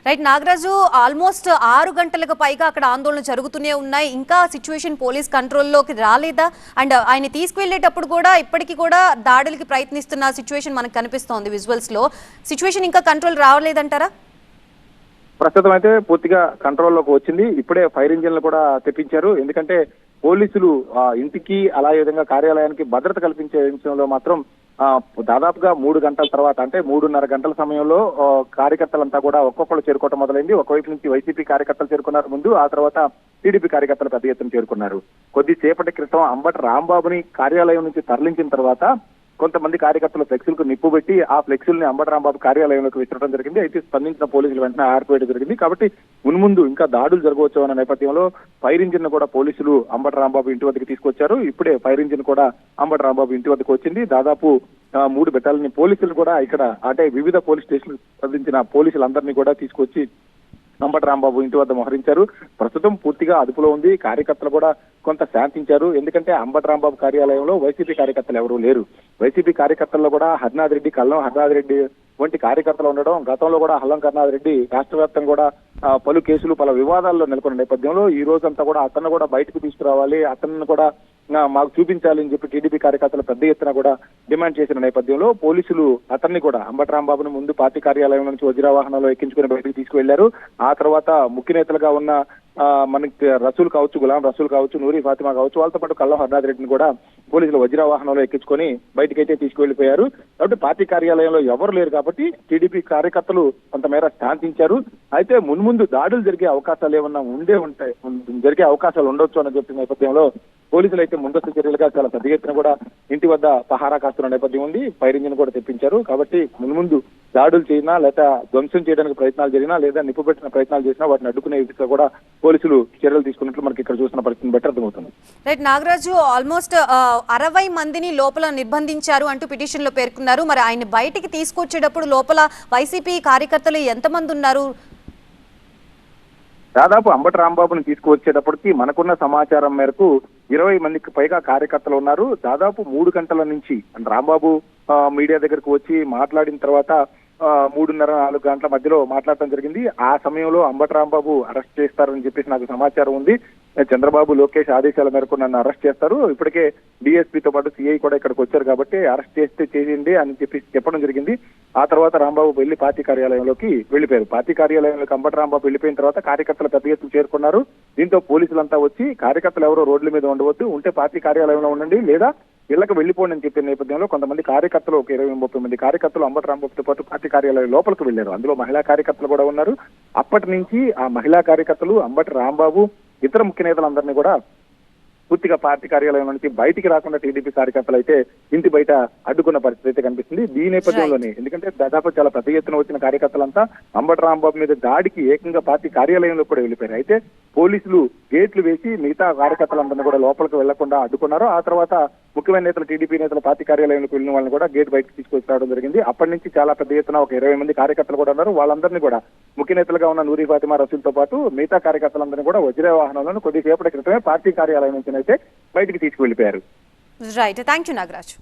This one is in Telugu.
రైట్ నాగరాజు, ఆల్మోస్ట్ 6 గంటలకు పైగా అక్కడ ఆందోళన జరుగుతూనే ఉన్నాయి. ఇంకా సిచ్యువేషన్ పోలీస్ కంట్రోల్లోకి రాలేదా? అండ్ ఆయన తీసుకువెళ్ళేటప్పుడు కూడా ఇప్పటికీ కూడా దాడులకి ప్రయత్నిస్తున్న సిచ్యువేషన్ మనకు కనిపిస్తోంది విజువల్స్ లో. సిచ్యువేషన్ ఇంకా కంట్రోల్ రాలేదంటారా? ప్రస్తుతం అయితే పూర్తిగా కంట్రోల్లోకి వచ్చింది. ఇప్పుడే ఫైర్ ఇంజిన్లు కూడా తెప్పించారు. ఎందుకంటే పోలీసులు ఇంటికి అలాగే విధంగా కార్యాలయానికి భద్రత కల్పించే విషయంలో మాత్రం దాదాపుగా 3 గంటల తర్వాత అంటే 3:30 గంటల సమయంలో కార్యకర్తలంతా కూడా ఒక్కొక్కరు చేరుకోవడం మొదలైంది. ఒకవైపు నుంచి వైసీపీ కార్యకర్తలు చేరుకున్నారు ముందు, ఆ తర్వాత టీడీపీ కార్యకర్తలు పెద్ద ఎత్తున చేరుకున్నారు. కొద్దిసేపటి క్రితం అంబటి రాంబాబుని కార్యాలయం నుంచి తరలించిన తర్వాత కొంతమంది కార్యకర్తలు ఫ్లెక్సీలకు నిప్పు పెట్టి ఆ ఫ్లెక్సీలని అంబటి రాంబాబు కార్యాలయంలోకి విసరడం జరిగింది. అయితే స్పందించిన పోలీసులు వెంటనే ఆర్పేయడం జరిగింది. కాబట్టి మున్ముందు ఇంకా దాడులు జరగవచ్చు అన్న నేపథ్యంలో ఫైర్ ఇంజిన్ కూడా పోలీసులు అంబటి రాంబాబు ఇంటి వద్దకు తీసుకొచ్చారు. ఇప్పుడే ఫైర్ ఇంజిన్ కూడా అంబటి రాంబాబు ఇంటి వద్దకు వచ్చింది. దాదాపు 3 బెటాలియన్ పోలీసులు కూడా ఇక్కడ అంటే వివిధ పోలీస్ స్టేషన్లు స్పందించిన పోలీసులందరినీ కూడా తీసుకొచ్చి అంబటి రాంబాబు ఇంటి వద్ద మోహరించారు. ప్రస్తుతం పూర్తిగా అదుపులో ఉంది. కార్యకర్తలు కూడా కొంత శాంతించారు. ఎందుకంటే అంబటి రాంబాబు కార్యాలయంలో వైసీపీ కార్యకర్తలు ఎవరూ లేరు. వైసీపీ కార్యకర్తల్లో కూడా హరినాథ్ రెడ్డి, కల్లం హరినాథ్ రెడ్డి వంటి కార్యకర్తలు ఉండడం, గతంలో కూడా హల్లం కరుణాథ్ రెడ్డి రాష్ట్ర వ్యాప్తంగా కూడా పలు కేసులు పలు వివాదాల్లో నెలకొన్న నేపథ్యంలో ఈ రోజంతా కూడా అతన్ని కూడా బయటకు తీసుకురావాలి, అతన్ని కూడా మాకు చూపించాలి అని చెప్పి టీడీపీ కార్యకర్తలు పెద్ద ఎత్తున కూడా డిమాండ్ చేసిన నేపథ్యంలో పోలీసులు అతన్ని కూడా అంబటి రాంబాబును ముందు పార్టీ కార్యాలయం నుంచి వజ్రా వాహనంలో ఎక్కించుకుని బయటకు తీసుకువెళ్లారు. ఆ తర్వాత ముఖ్య నేతలుగా ఉన్న మనకి రసూల్ కావచ్చు, గులాం రసూల్ కావచ్చు, నూరి ఫాతిమా కావచ్చు, వాళ్ళతో పాటు కల్లం హరినాథ్ రెడ్డిని కూడా పోలీసులు వజ్రా వాహనంలో ఎక్కించుకొని బయటకైతే తీసుకువెళ్లిపోయారు. కాబట్టి పార్టీ కార్యాలయంలో ఎవరు లేరు కాబట్టి టీడీపీ కార్యకర్తలు కొంతమేర శాంతించారు. అయితే మున్ముందు దాడులు జరిగే అవకాశాలు ఏమన్నా జరిగే అవకాశాలు ఉండొచ్చు అని చెప్పిన నేపథ్యంలో పోలీసులు అయితే ముందస్తు చర్యలుగా చాలా పెద్ద ఎత్తున కూడా ఇంటి వద్ద పహారా కాస్తున్న నేపథ్యం ఉంది. ఫైర్ ఇంజిన్ కూడా తెప్పించారు. కాబట్టి మున్ముందు దాడులు చేసినా లేదా ధ్వంసం చేయడానికి ప్రయత్నాలు జరిగినా లేదా నిప్పు పెట్టిన ప్రయత్నాలు చేసినా వాటిని అడ్డుకునే విధంగా కూడా పోలీసులు చర్యలు తీసుకున్నట్లు మనకి ఇక్కడ చూసిన పరిస్థితిని బట్టి అర్థమవుతుంది. రైట్ నాగరాజు, ఆల్మోస్ట్ 60 మందిని లోపల నిర్బంధించారు అంటూ పిటిషన్ లో పేర్కొన్నారు. మరి ఆయన బయటికి తీసుకొచ్చేటప్పుడు లోపల వైసీపీ కార్యకర్తలు ఎంతమంది ఉన్నారు? దాదాపు అంబటి రాంబాబుని తీసుకువచ్చేటప్పటికి మనకున్న సమాచారం మేరకు 20 మందికి పైగా కార్యకర్తలు ఉన్నారు. దాదాపు 3 గంటల నుంచి రాంబాబు మీడియా దగ్గరకు వచ్చి మాట్లాడిన తర్వాత 3:30-4 గంటల మధ్యలో మాట్లాడటం జరిగింది. ఆ సమయంలో అంబటి రాంబాబు అరెస్ట్ చేస్తారని చెప్పేసి నాకు సమాచారం ఉంది. చంద్రబాబు లోకేష్ ఆదేశాల మేరకు నన్ను అరెస్ట్ చేస్తారు, ఇప్పటికే డిఎస్పీతో పాటు సిఐ కూడా ఇక్కడికి వచ్చారు కాబట్టి అరెస్ట్ చేస్తే చేయండి అని చెప్పి చెప్పడం జరిగింది. ఆ తర్వాత రాంబాబు వెళ్లి పార్టీ కార్యాలయంలోకి వెళ్లిపోయారు. పార్టీ కార్యాలయంలోకి అంబటి రాంబాబు వెళ్లిపోయిన తర్వాత కార్యకర్తలు పెద్ద ఎత్తున చేరుకున్నారు. దీంతో పోలీసులంతా వచ్చి కార్యకర్తలు ఎవరో రోడ్ల మీద ఉండవద్దు, ఉంటే పార్టీ కార్యాలయంలో ఉండండి లేదా ఇళ్లకు వెళ్లిపోండి అని చెప్పిన నేపథ్యంలో కొంతమంది కార్యకర్తలు ఒక 20-30 మంది కార్యకర్తలు అంబటి రాంబాబుతో పాటు పార్టీ కార్యాలయం లోపలికి వెళ్లారు. అందులో మహిళా కార్యకర్తలు కూడా ఉన్నారు. అప్పటి నుంచి ఆ మహిళా కార్యకర్తలు అంబటి రాంబాబు ఇతర ముఖ్య నేతలందరినీ కూడా పూర్తిగా పార్టీ కార్యాలయం నుంచి బయటికి రాకుండా టీడీపీ కార్యకర్తలు అయితే ఇంటి బయట అడ్డుకున్న పరిస్థితి అయితే కనిపిస్తుంది. ఈ నేపథ్యంలోనే ఎందుకంటే దాదాపు చాలా పెద్ద ఎత్తున వచ్చిన కార్యకర్తలంతా అంబటి రాంబాబు మీద దాడికి ఏకంగా పార్టీ కార్యాలయంలో కూడా వెళ్ళిపోయారు. అయితే పోలీసులు గేట్లు వేసి మిగతా కార్యకర్తలందరినీ కూడా లోపలికి వెళ్లకుండా అడ్డుకున్నారు. ఆ తర్వాత ముఖ్యమైన నేతలు టీడీపీ నేతలు పార్టీ కార్యాలయంలోకి వెళ్ళిన వాళ్ళని కూడా గేట్ బయటకు తీసుకొచ్చి రావడం జరిగింది. అప్పటి నుంచి చాలా పెద్ద ఎత్తున ఒక 20 మంది కార్యకర్తలు కూడా ఉన్నారు. వాళ్ళందరినీ కూడా ముఖ్య నేతలుగా ఉన్న నూరి ఫాతిమా రసూల్తో పాటు మిగతా కార్యకర్తలందరినీ కూడా వజ్ర వాహనంలో కొద్దిసేపటి క్రితమే పార్టీ కార్యాలయం నుంచి అయితే బయటికి తీసుకువెళ్లిపోయారు. Right, thank you Nagaraj.